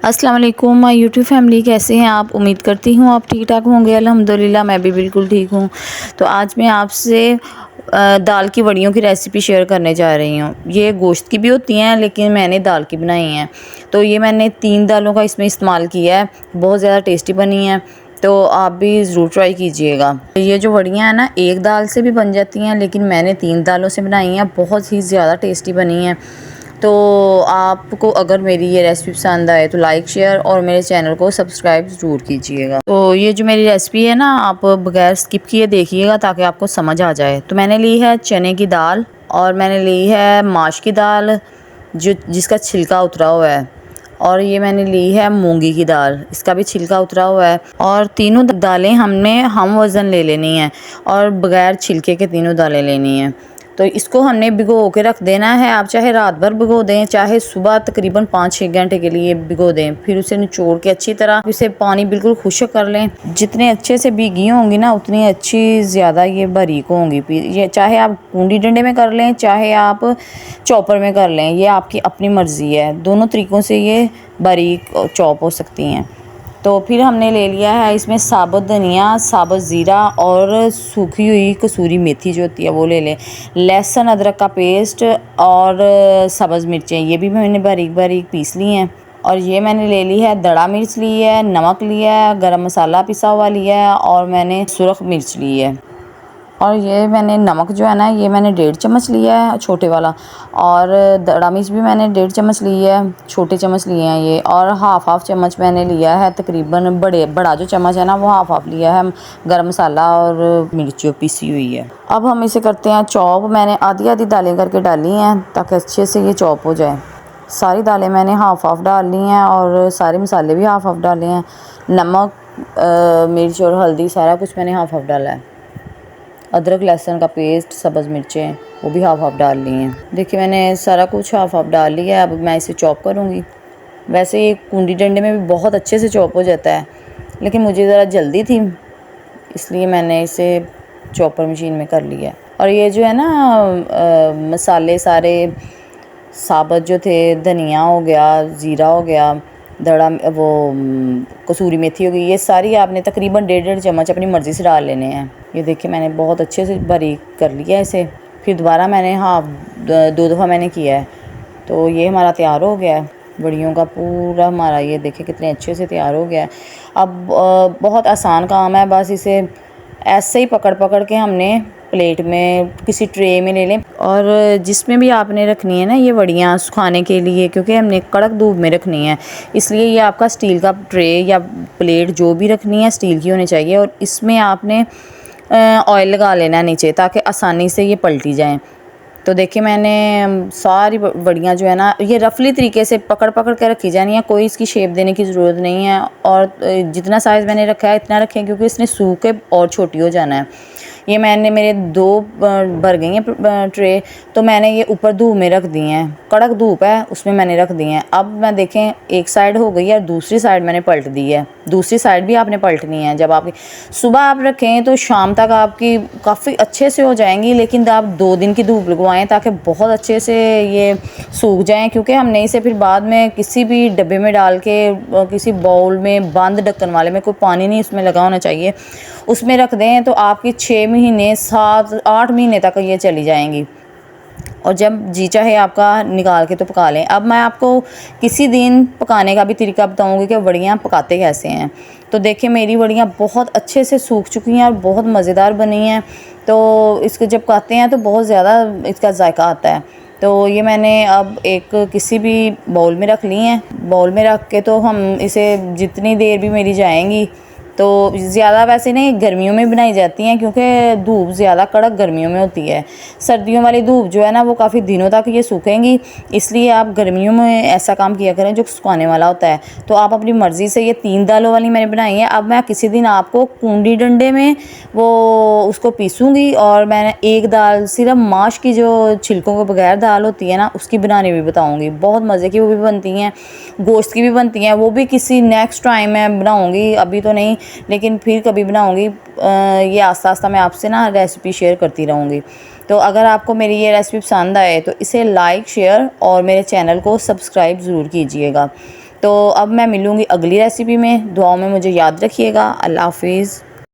अस्सलाम वालेकुम my YouTube family, कैसे हैं आप। उम्मीद करती हूँ आप ठीक ठाक होंगे। अल्हम्दुलिल्लाह मैं भी बिल्कुल ठीक हूँ। तो आज मैं आपसे दाल की वड़ियों की रेसिपी शेयर करने जा रही हूँ। ये गोश्त की भी होती हैं लेकिन मैंने दाल की बनाई हैं। तो ये मैंने 3 दालों का इसमें इस्तेमाल किया है, बहुत ज़्यादा टेस्टी बनी है। तो आप भी ज़रूर ट्राई कीजिएगा। ये जो वड़ियाँ हैं ना, एक दाल से भी बन जाती हैं लेकिन मैंने 3 दालों से बनाई हैं, बहुत ही ज़्यादा टेस्टी बनी हैं। तो आपको अगर मेरी ये रेसिपी पसंद आए तो लाइक शेयर और मेरे चैनल को सब्सक्राइब ज़रूर कीजिएगा। तो ये जो मेरी रेसिपी है ना, आप बगैर स्किप किए देखिएगा ताकि आपको समझ आ जाए। तो मैंने ली है चने की दाल और मैंने ली है माश की दाल जिसका छिलका उतरा हुआ है, और ये मैंने ली है मूंगी की दाल, इसका भी छिलका उतरा हुआ है। और तीनों दालें हम वज़न ले लेनी है और बग़ैर छिलके के तीनों दालें लेनी हैं। तो इसको हमने भिगो के रख देना है। आप चाहे रात भर भिगो दें, चाहे सुबह तकरीबन 5-6 घंटे के लिए भिगो दें। फिर उसे निचोड़ के अच्छी तरह इसे पानी बिल्कुल खुश्क कर लें। जितने अच्छे से भीगी होंगी ना उतनी अच्छी ज़्यादा ये बारीक होंगी। ये चाहे आप कूंडी डंडे में कर लें, चाहे आप चॉपर में कर लें, ये आपकी अपनी मर्ज़ी है। दोनों तरीक़ों से ये बारीक चॉप हो सकती हैं। तो फिर हमने ले लिया है इसमें साबुत धनिया, साबुत ज़ीरा और सूखी हुई कसूरी मेथी जो होती है वो ले लें। लहसुन अदरक का पेस्ट और सब्ज़ मिर्चें, ये भी मैंने बारीक बारीक पीस ली हैं। और ये मैंने ले ली है दड़ा मिर्च ली है, नमक लिया है, गरम मसाला पिसा हुआ लिया है और मैंने सुरख मिर्च ली है। और ये मैंने नमक जो है ना, ये मैंने 1.5 चम्मच लिया है छोटे वाला, और दड़ा मिर्च भी मैंने 1.5 चम्मच ली है, छोटे चम्मच लिए हैं ये। और हाफ चम्मच मैंने लिया है, तकरीबन बड़ा जो चम्मच है ना वो हाफ लिया है गरम मसाला और मिर्च जो पिसी हुई है। अब हम इसे करते हैं चॉप। मैंने आधी आधी दालें करके डाली हैं ताकि अच्छे से ये चॉप हो जाए। सारी दालें मैंने हाफ डाल ली हैं और सारे मसाले भी हाफ डाले हैं। नमक, मिर्च और हल्दी सारा कुछ मैंने हाफ डाला है। अदरक लहसुन का पेस्ट, सब्ज़ मिर्चें वो भी हाफ डाल ली हैं। देखिए मैंने सारा कुछ हाफ डाल लिया है। अब मैं इसे चॉप करूँगी। वैसे ये कूंडी डंडे में भी बहुत अच्छे से चॉप हो जाता है, लेकिन मुझे ज़रा जल्दी थी इसलिए मैंने इसे चॉपर मशीन में कर लिया। और ये जो है ना मसाले सारे साबुत जो थे, धनिया हो गया, ज़ीरा हो गया, कसूरी मेथी हो गई, ये सारी आपने तकरीबन 1.5 चम्मच अपनी मर्ज़ी से डाल लेने हैं। ये देखिए मैंने बहुत अच्छे से बारीक कर लिया इसे। फिर दोबारा मैंने 2 दफ़ा मैंने किया है। तो ये हमारा तैयार हो गया है वड़ियों का पूरा हमारा। ये देखिए कितने अच्छे से तैयार हो गया है। अब बहुत आसान काम है, बस इसे ऐसे ही पकड़ के हमने प्लेट में किसी ट्रे में ले लें। और जिसमें भी आपने रखनी है ना ये वड़ियाँ सुखाने के लिए, क्योंकि हमने कड़क धूप में रखनी है, इसलिए ये आपका स्टील का ट्रे या प्लेट जो भी रखनी है स्टील की होनी चाहिए। और इसमें आपने ऑयल लगा लेना है नीचे ताकि आसानी से ये पलटी जाएँ। तो देखिए मैंने सारी वड़ियाँ जो है ना ये रफली तरीके से पकड़ के रखी जानी है, कोई इसकी शेप देने की ज़रूरत नहीं है। और जितना साइज़ मैंने रखा है इतना रखें क्योंकि इसने सूख के और छोटी हो जाना है। ये मैंने मेरे 2 भर गई हैं ट्रे, तो मैंने ये ऊपर धूप में रख दी हैं। कड़क धूप है उसमें मैंने रख दी हैं। अब मैं देखें एक साइड हो गई है, दूसरी साइड मैंने पलट दी है। दूसरी साइड भी आपने पलटनी है। जब आपकी सुबह आप रखें तो शाम तक आपकी काफ़ी अच्छे से हो जाएंगी, लेकिन आप 2 दिन की धूप लगवाएं ताकि बहुत अच्छे से ये सूख जाएं। क्योंकि हमने इसे फिर बाद में किसी भी डब्बे में डाल के किसी बाउल में बंद ढक्कन वाले में, कोई पानी नहीं उसमें लगा होना चाहिए, उसमें रख दें तो आपकी 6 महीने 7-8 महीने तक ये चली जाएंगी। और जब जी चाहे आपका निकाल के तो पका लें। अब मैं आपको किसी दिन पकाने का भी तरीका बताऊंगी कि वड़ियाँ पकाते कैसे हैं। तो देखिए मेरी वड़ियाँ बहुत अच्छे से सूख चुकी हैं और बहुत मज़ेदार बनी हैं। तो इसको जब पकाते हैं तो बहुत ज़्यादा इसका जायका आता है। तो ये मैंने अब एक किसी भी बाउल में रख ली हैं। बाउल में रख के तो हम इसे जितनी देर भी मेरी जाएंगी, तो ज़्यादा वैसे नहीं गर्मियों में बनाई जाती हैं क्योंकि धूप ज़्यादा कड़क गर्मियों में होती है। सर्दियों वाली धूप जो है ना वो काफ़ी दिनों तक ये सूखेंगी, इसलिए आप गर्मियों में ऐसा काम किया करें जो सुखाने वाला होता है। तो आप अपनी मर्ज़ी से ये 3 दालों वाली मैंने बनाई है। अब मैं किसी दिन आपको कूंडी डंडे में वो उसको पीसूँगी और मैंने एक दाल सिर्फ माश की जो छिलकों के बगैर दाल होती है ना उसकी बनानी भी बताऊँगी। बहुत मज़े की वो भी बनती हैं, गोश्त की भी बनती हैं। वो भी किसी नेक्स्ट टाइम मैं बनाऊँगी, अभी तो नहीं लेकिन फिर कभी बनाऊँगी। ये आस्ता आस्ता मैं आपसे ना रेसिपी शेयर करती रहूँगी। तो अगर आपको मेरी ये रेसिपी पसंद आए तो इसे लाइक शेयर और मेरे चैनल को सब्सक्राइब ज़रूर कीजिएगा। तो अब मैं मिलूँगी अगली रेसिपी में। दुआओं में मुझे याद रखिएगा। अल्लाह हाफिज़।